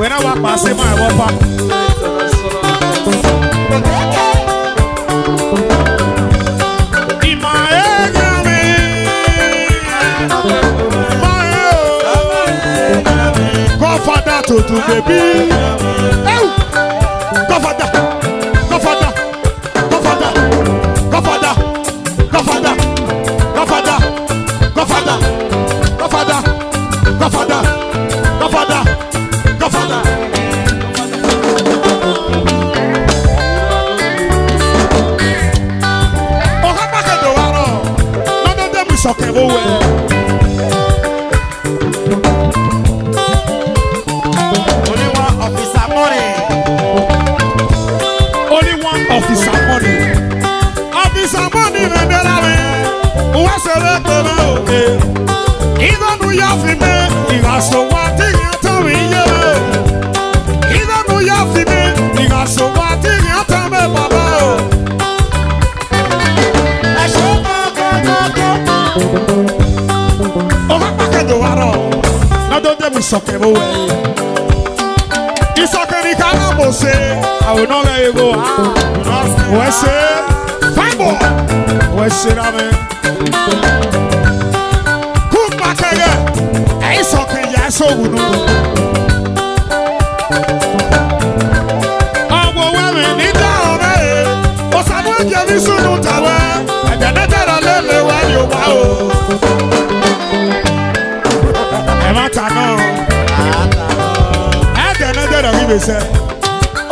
When I walk past him, I walk back. In my head, Godfather to baby. Godfather, Godfather, Godfather, Godfather, Godfather, Godfather, Godfather, Godfather, Godfather, Godfather. Godfather. Oh, how much do I know? None of them is okay. Only one officer money. Only one officer money. Officer money, and then I will. What's the record? Even though you have been, you are so one thing you tell me. So what did you tell me, Baba? Oh, I'm back at the water. Now don't let me suck him away. It's okay, you can't say. I will not let you go. What's it? Fine boy. What's it, Amen? Cook back again. It's okay, yes, so we know.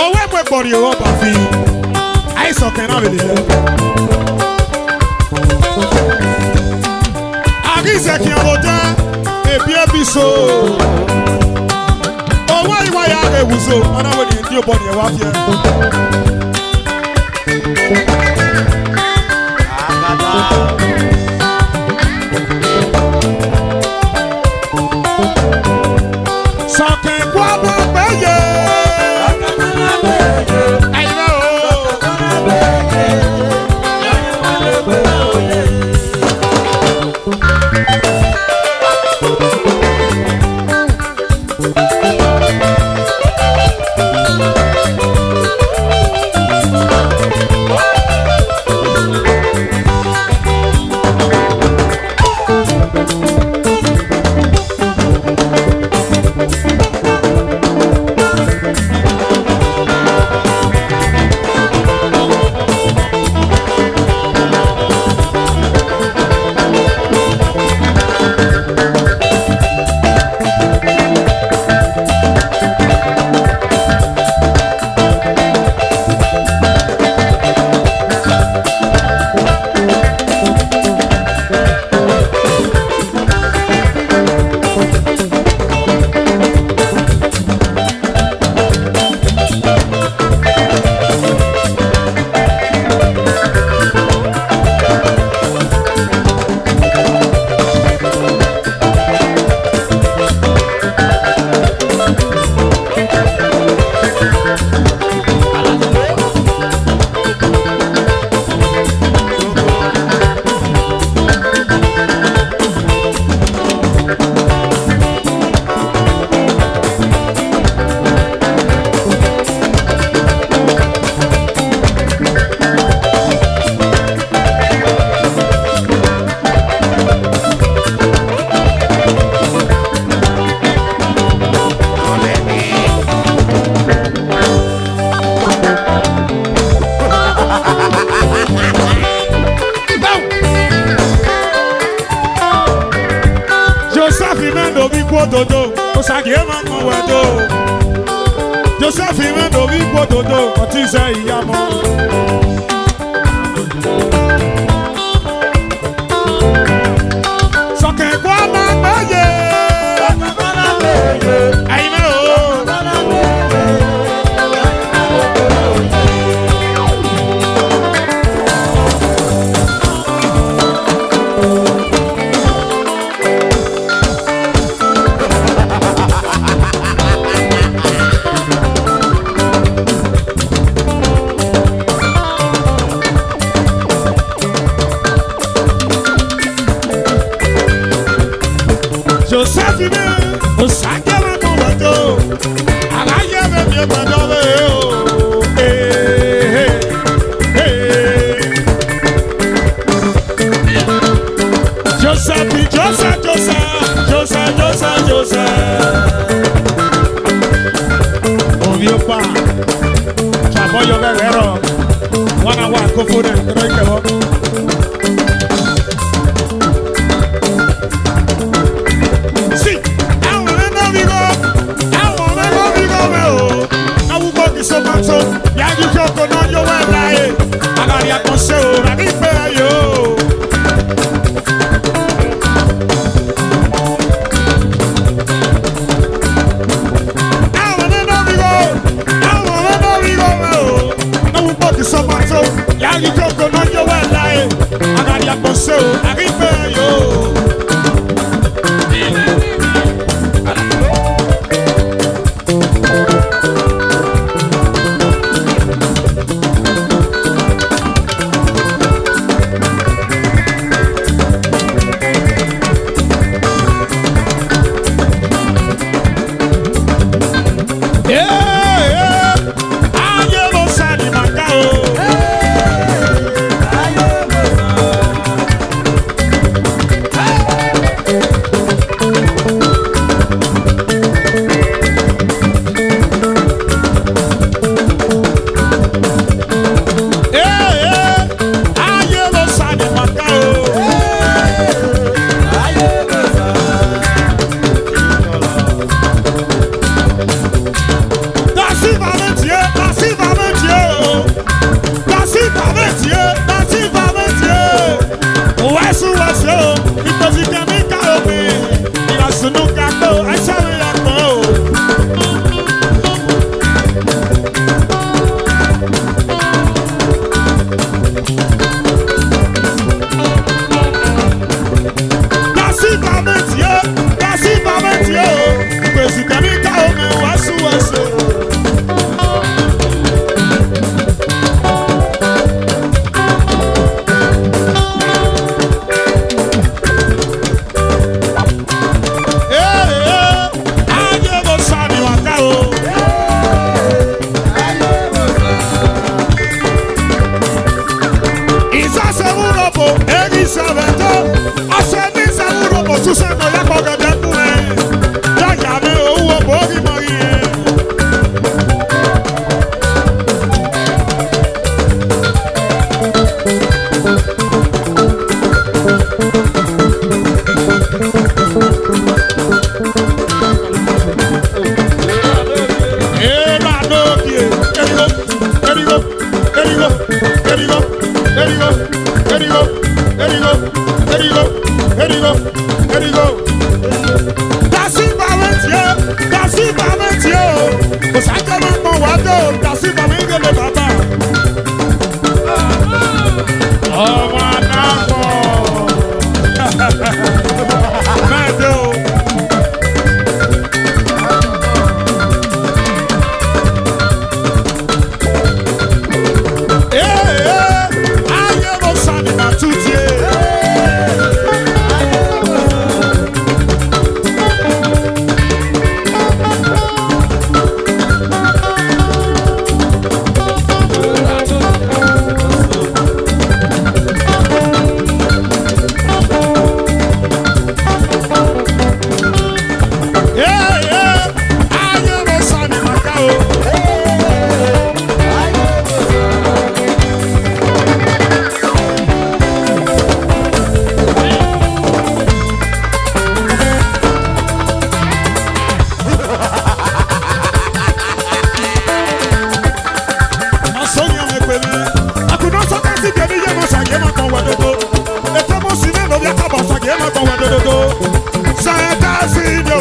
Oh, when body you up and feel I saw can have it. I guess I can't go down. If you so, oh, why I was so, and I went in your body. Otize iyamo. Soke kwa mabeye. Aime o. Josephine, Osakela Mobato, Alaye Bebe Badove, hey, hey. Joseph, Joseph, Joseph, Joseph, Joseph, Joseph. Oh, vieux pas, Chaboyo Guerrero, Wana Wako Fune, Rekewo. I could not talk as if you didn't know I came up on what to do. If I was in the other house, I came up on what to do. Santa Sino.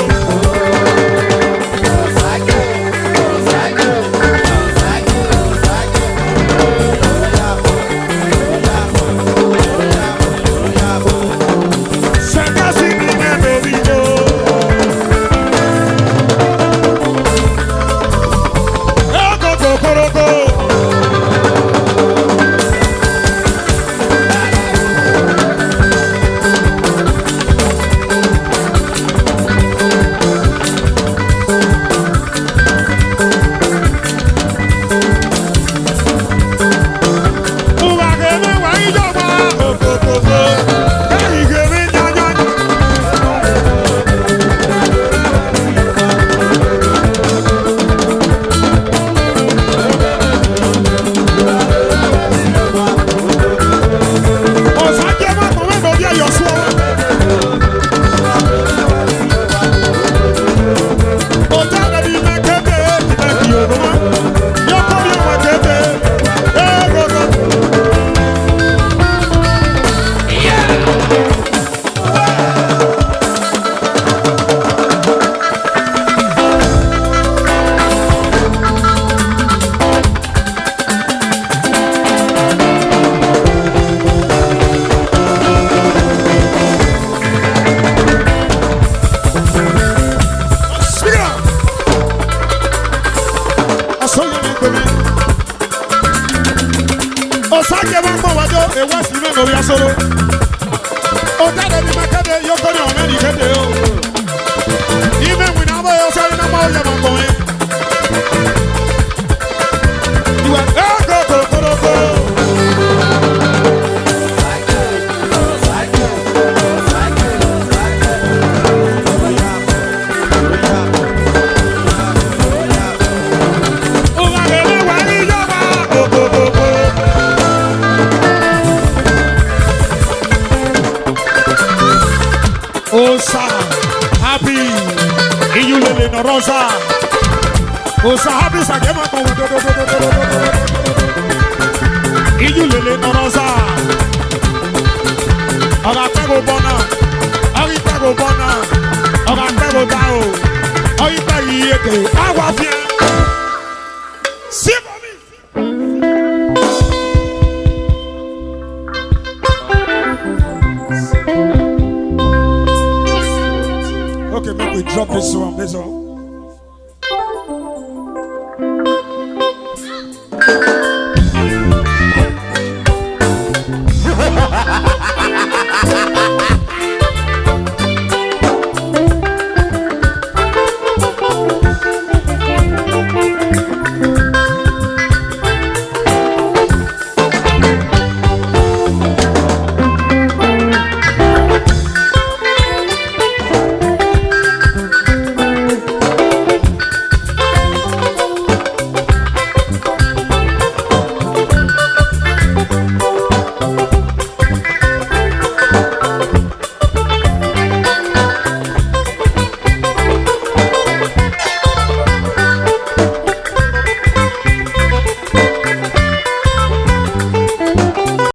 Rosa, Osa happy sagema ko Ijulele no Rosa. Oga pego bona, ogi pego bona, oga pego dao, ogi pego yeke, agua bien. See for me. Okay, make we drop this one.